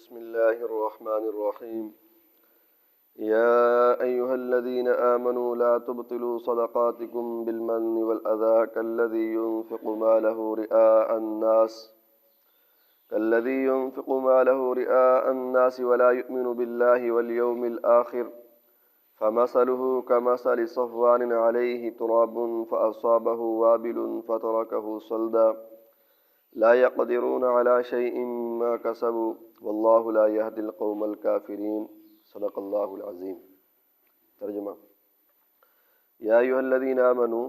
بسم الله الرحمن الرحيم يا أيها الذين آمنوا لا تبطلوا صدقاتكم بالمن والأذى كالذي ينفق ماله رئاء الناس ولا يؤمن بالله واليوم الآخر فمثله كمثل صفوان عليه تراب فأصابه وابل فتركه صلدا لا يقدرون على شيء ما كسبوا والله لا يهدي القوم الكافرين صدق اللہ العظیم۔ ترجمہ: یا ایھا الذین آمنوا،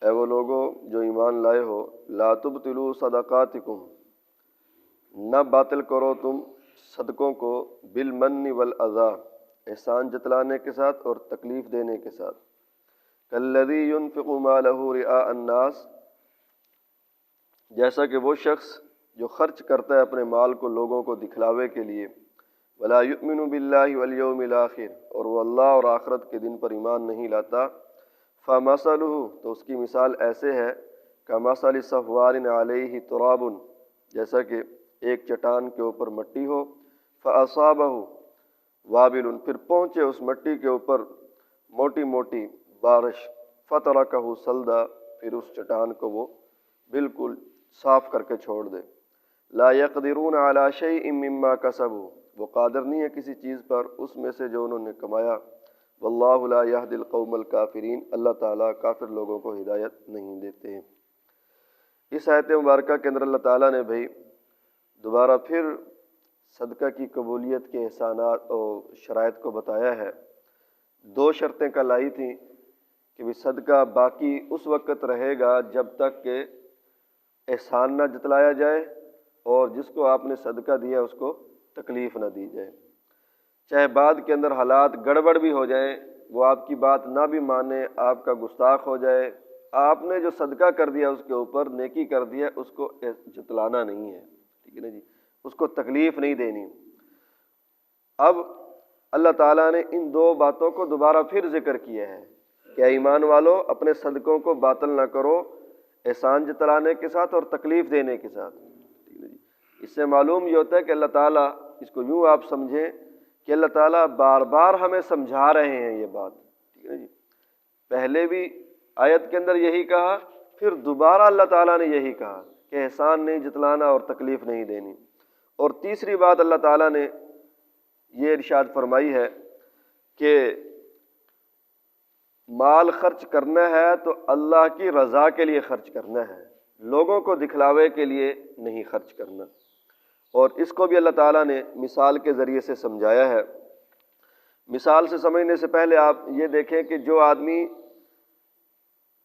اے وہ لوگو جو ایمان لائے ہو، لا تبطلوا صدقاتکم، نہ باطل کرو تم صدقوں کو، بالمن والاذی، احسان جتلانے کے ساتھ اور تکلیف دینے کے ساتھ، کالذی ينفق مالہ رئاء الناس، جیسا کہ وہ شخص جو خرچ کرتا ہے اپنے مال کو لوگوں کو دکھلاوے کے لیے، ولا یؤمن باللہ والیوم الآخر، اور وہ اللہ اور آخرت کے دن پر ایمان نہیں لاتا، فمثلہ، تو اس کی مثال ایسے ہے، کمثل صفوان علیہ تراب، جیسا کہ ایک چٹان کے اوپر مٹی ہو، فاصابہ وابل، پھر پہنچے اس مٹی کے اوپر موٹی موٹی بارش، فترکہ صلدا، پھر اس چٹان کو وہ بالکل صاف کر کے چھوڑ دے، لا یقدرون علی شیء مما کسبوا، وہ قادر نہیں ہے کسی چیز پر اس میں سے جو انہوں نے کمایا، واللہ لا یہدی القوم الکافرین، اللہ تعالیٰ کافر لوگوں کو ہدایت نہیں دیتے ہیں۔ اس آیت مبارکہ کے اندر اللہ تعالیٰ نے بھائی دوبارہ پھر صدقہ کی قبولیت کے احسانات اور شرائط کو بتایا ہے۔ دو شرطیں کل آئی تھیں کہ بھی صدقہ باقی اس وقت رہے گا جب تک کہ احسان نہ جتلایا جائے اور جس کو آپ نے صدقہ دیا اس کو تکلیف نہ دی جائے، چاہے بعد کے اندر حالات گڑبڑ بھی ہو جائیں، وہ آپ کی بات نہ بھی مانے، آپ کا گستاخ ہو جائے، آپ نے جو صدقہ کر دیا اس کے اوپر نیکی کر دیا، اس کو جتلانا نہیں ہے، ٹھیک ہے نا جی، اس کو تکلیف نہیں دینی۔ اب اللہ تعالیٰ نے ان دو باتوں کو دوبارہ پھر ذکر کیا ہے کہ اے ایمان والو، اپنے صدقوں کو باطل نہ کرو احسان جتلانے کے ساتھ اور تکلیف دینے کے ساتھ، ٹھیک ہے جی۔ اس سے معلوم یہ ہوتا ہے کہ اللہ تعالیٰ، اس کو یوں آپ سمجھیں کہ اللہ تعالیٰ بار بار ہمیں سمجھا رہے ہیں یہ بات، ٹھیک ہے جی۔ پہلے بھی آیت کے اندر یہی کہا، پھر دوبارہ اللہ تعالیٰ نے یہی کہا کہ احسان نہیں جتلانا اور تکلیف نہیں دینی، اور تیسری بات اللہ تعالیٰ نے یہ ارشاد فرمائی ہے کہ مال خرچ کرنا ہے تو اللہ کی رضا کے لیے خرچ کرنا ہے، لوگوں کو دکھلاوے کے لیے نہیں خرچ کرنا۔ اور اس کو بھی اللہ تعالیٰ نے مثال کے ذریعے سے سمجھایا ہے۔ مثال سے سمجھنے سے پہلے آپ یہ دیکھیں کہ جو آدمی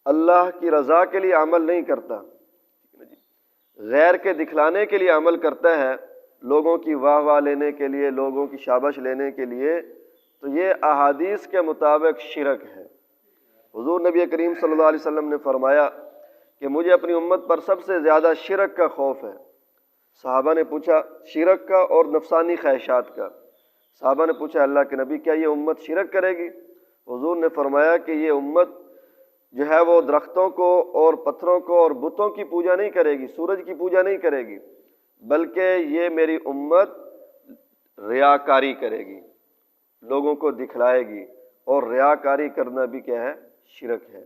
اللہ کی رضا کے لیے عمل نہیں کرتا، غیر کے دکھلانے کے لیے عمل کرتا ہے، لوگوں کی واہ واہ لینے کے لیے، لوگوں کی شابش لینے کے لیے، تو یہ احادیث کے مطابق شرک ہے۔ حضور نبی کریم صلی اللہ علیہ وسلم نے فرمایا کہ مجھے اپنی امت پر سب سے زیادہ شرک کا خوف ہے۔ صحابہ نے پوچھا شرک کا اور نفسانی خواہشات کا؟ صحابہ نے پوچھا اللہ کے نبی کیا یہ امت شرک کرے گی؟ حضور نے فرمایا کہ یہ امت جو ہے وہ درختوں کو اور پتھروں کو اور بتوں کی پوجا نہیں کرے گی، سورج کی پوجا نہیں کرے گی، بلکہ یہ میری امت ریاکاری کرے گی، لوگوں کو دکھلائے گی، اور ریاکاری کرنا بھی کیا ہے؟ شرک ہے۔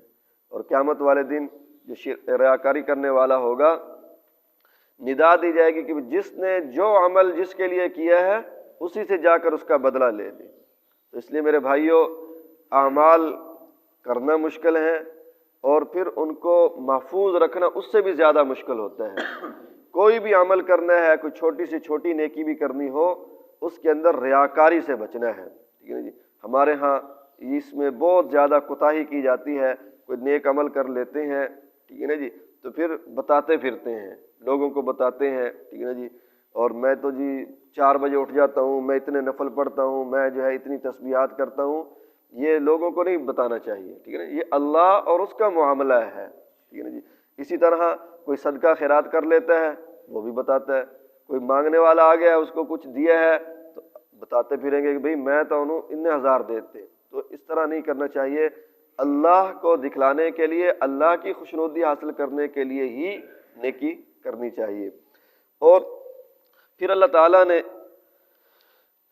اور قیامت والے دن جو ریاکاری کرنے والا ہوگا، ندا دی جائے گی کہ جس نے جو عمل جس کے لیے کیا ہے اسی سے جا کر اس کا بدلہ لے لے۔ تو اس لیے میرے بھائیوں، اعمال کرنا مشکل ہے اور پھر ان کو محفوظ رکھنا اس سے بھی زیادہ مشکل ہوتا ہے۔ کوئی بھی عمل کرنا ہے، کوئی چھوٹی سے چھوٹی نیکی بھی کرنی ہو، اس کے اندر ریاکاری سے بچنا ہے، ٹھیک ہے نا جی۔ ہمارے ہاں اس میں بہت زیادہ کوتاہی کی جاتی ہے، کوئی نیک عمل کر لیتے ہیں، ٹھیک ہے نا جی، تو پھر بتاتے پھرتے ہیں، لوگوں کو بتاتے ہیں، ٹھیک ہے نا جی، اور میں تو جی 4 بجے اٹھ جاتا ہوں، میں اتنے نفل پڑھتا ہوں، میں جو ہے اتنی تسبیحات کرتا ہوں، یہ لوگوں کو نہیں بتانا چاہیے، ٹھیک ہے نا، یہ اللہ اور اس کا معاملہ ہے، ٹھیک ہے نا جی۔ اسی طرح کوئی صدقہ خیرات کر لیتا ہے، وہ بھی بتاتا ہے، کوئی مانگنے والا آ گیا اس کو کچھ دیا ہے تو بتاتے پھریں گے کہ بھئی میں تو انہوں اتنے ہزار دیتے، تو اس طرح نہیں کرنا چاہیے۔ اللہ کو دکھلانے کے لیے، اللہ کی خوشنودی حاصل کرنے کے لیے ہی نیکی کرنی چاہیے۔ اور پھر اللہ تعالیٰ نے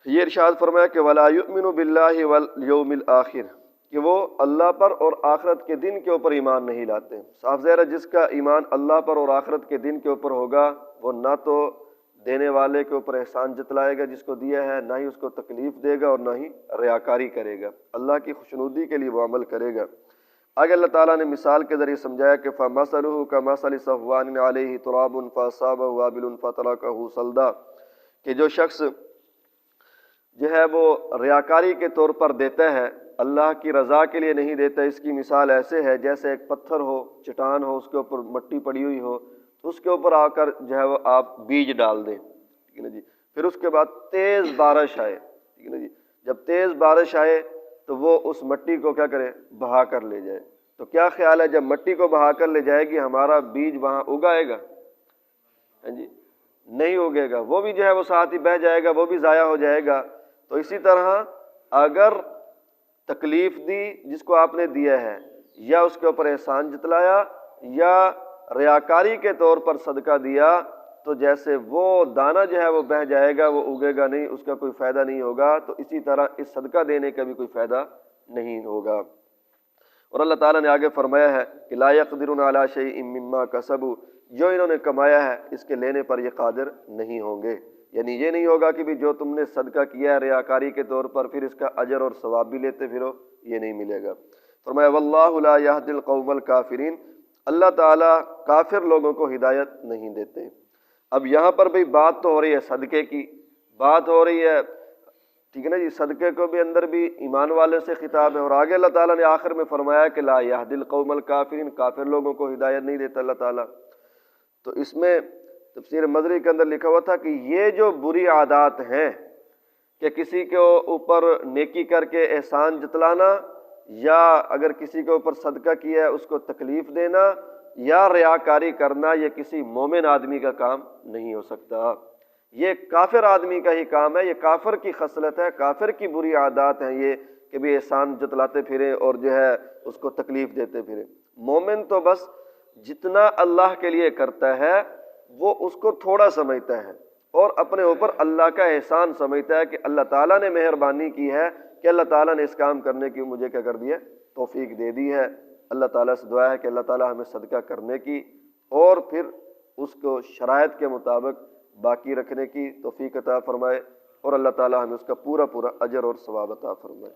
یہ ارشاد فرمایا کہ وَلَا يُؤْمِنُ بِاللَّهِ وَالْيَوْمِ الْآخِرِ، کہ وہ اللہ پر اور آخرت کے دن کے اوپر ایمان نہیں لاتے۔ صاف ظاہر ہے جس کا ایمان اللہ پر اور آخرت کے دن کے اوپر ہوگا وہ نہ تو دینے والے کے اوپر احسان جتلائے گا جس کو دیا ہے، نہ ہی اس کو تکلیف دے گا اور نہ ہی ریاکاری کرے گا، اللہ کی خوشنودی کے لیے وہ عمل کرے گا۔ آگے اللہ تعالیٰ نے مثال کے ذریعے سمجھایا کہ فَمَثَلُهُ كَمَثَلِ صَفْوَانٍ عَلَيْهِ تُرَابٌ فَأَصَابَهُ وَابِلٌ فَتَرَكَهُ صَلْدًا، کہ جو شخص جو ہے وہ ریاکاری کے طور پر دیتا ہے، اللہ کی رضا کے لیے نہیں دیتا، اس کی مثال ایسے ہے جیسے ایک پتھر ہو، چٹان ہو، اس کے اوپر مٹی پڑی ہوئی ہو، تو اس کے اوپر آ کر جو ہے وہ آپ بیج ڈال دیں، ٹھیک ہے نا جی، پھر اس کے بعد تیز بارش آئے، ٹھیک ہے نا جی، جب تیز بارش آئے تو وہ اس مٹی کو کیا کرے، بہا کر لے جائے۔ تو کیا خیال ہے جب مٹی کو بہا کر لے جائے گی ہمارا بیج وہاں اگائے گا؟ ہاں جی، نہیں اگے گا، وہ بھی جو ہے وہ ساتھ ہی بہہ جائے گا، وہ بھی ضائع ہو جائے گا۔ تو اسی طرح اگر تکلیف دی جس کو آپ نے دیا ہے، یا اس کے اوپر احسان جتلایا، یا ریاکاری کے طور پر صدقہ دیا، تو جیسے وہ دانہ جو ہے وہ بہہ جائے گا، وہ اگے گا نہیں، اس کا کوئی فائدہ نہیں ہوگا، تو اسی طرح اس صدقہ دینے کا بھی کوئی فائدہ نہیں ہوگا۔ اور اللہ تعالیٰ نے آگے فرمایا ہے کہ لا يقدرون علی شیء مما کسبوا، جو انہوں نے کمایا ہے اس کے لینے پر یہ قادر نہیں ہوں گے، یعنی یہ نہیں ہوگا کہ بھی جو تم نے صدقہ کیا ہے ریاکاری کے طور پر پھر اس کا اجر اور ثواب بھی لیتے پھرو، یہ نہیں ملے گا۔ فرمایا واللہ لا یہدی القوم الکافرین، اللہ تعالیٰ کافر لوگوں کو ہدایت نہیں دیتے۔ اب یہاں پر بھی بات تو ہو رہی ہے صدقے کی، بات ہو رہی ہے، ٹھیک ہے نا جی، صدقے کو بھی اندر بھی ایمان والے سے خطاب ہے، اور آگے اللہ تعالیٰ نے آخر میں فرمایا کہ لا یہدی القوم الکافرین، کافر لوگوں کو ہدایت نہیں دیتا اللہ تعالیٰ۔ تو اس میں تفسیر مدری کے اندر لکھا ہوا تھا کہ یہ جو بری عادات ہیں کہ کسی کے اوپر نیکی کر کے احسان جتلانا، یا اگر کسی کے اوپر صدقہ کیا ہے اس کو تکلیف دینا، یا ریاکاری کرنا، یہ کسی مومن آدمی کا کام نہیں ہو سکتا، یہ کافر آدمی کا ہی کام ہے، یہ کافر کی خصلت ہے، کافر کی بری عادات ہیں یہ کہ بھی احسان جتلاتے پھریں اور جو ہے اس کو تکلیف دیتے پھریں۔ مومن تو بس جتنا اللہ کے لیے کرتا ہے وہ اس کو تھوڑا سمجھتا ہے، اور اپنے اوپر اللہ کا احسان سمجھتا ہے کہ اللہ تعالیٰ نے مہربانی کی ہے کہ اللہ تعالیٰ نے اس کام کرنے کی مجھے کیا کر دیا، توفیق دے دی ہے۔ اللہ تعالیٰ سے دعا ہے کہ اللہ تعالیٰ ہمیں صدقہ کرنے کی اور پھر اس کو شرائط کے مطابق باقی رکھنے کی توفیق عطا فرمائے، اور اللہ تعالیٰ ہمیں اس کا پورا پورا اجر اور ثواب عطا فرمائے۔